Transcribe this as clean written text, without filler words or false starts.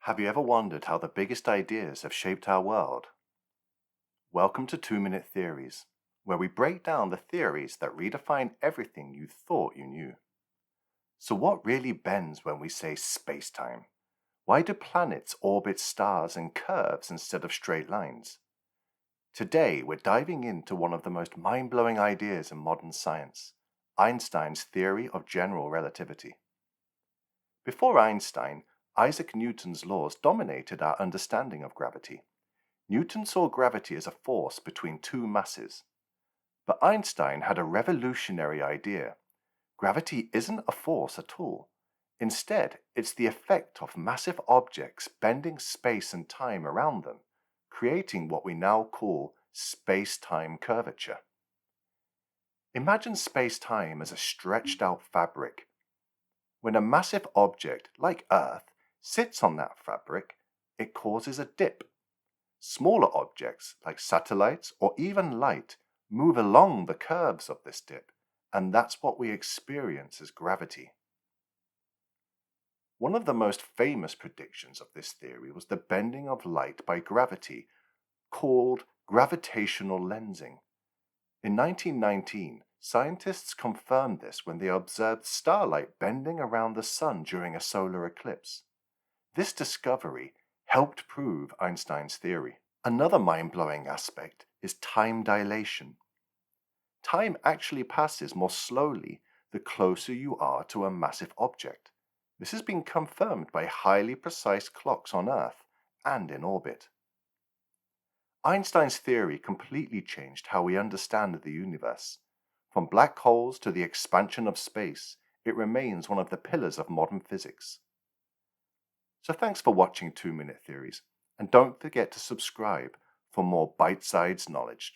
Have you ever wondered how the biggest ideas have shaped our world? Welcome to 2-Minute Theories, where we break down the theories that redefine everything you thought you knew. So what really bends when we say spacetime? Why do planets orbit stars in curves instead of straight lines? Today, we're diving into one of the most mind-blowing ideas in modern science, Einstein's theory of general relativity. Before Einstein, Isaac Newton's laws dominated our understanding of gravity. Newton saw gravity as a force between two masses. But Einstein had a revolutionary idea. Gravity isn't a force at all. Instead, it's the effect of massive objects bending space and time around them, creating what we now call space-time curvature. Imagine space-time as a stretched-out fabric. When a massive object, like Earth, sits on that fabric, it causes a dip. Smaller objects, like satellites or even light, move along the curves of this dip, and that's what we experience as gravity. One of the most famous predictions of this theory was the bending of light by gravity, called gravitational lensing. In 1919, scientists confirmed this when they observed starlight bending around the sun during a solar eclipse. This discovery helped prove Einstein's theory. Another mind-blowing aspect is time dilation. Time actually passes more slowly the closer you are to a massive object. This has been confirmed by highly precise clocks on Earth and in orbit. Einstein's theory completely changed how we understand the universe. From black holes to the expansion of space, it remains one of the pillars of modern physics. So thanks for watching 2-Minute Theories, and don't forget to subscribe for more bite-sized knowledge.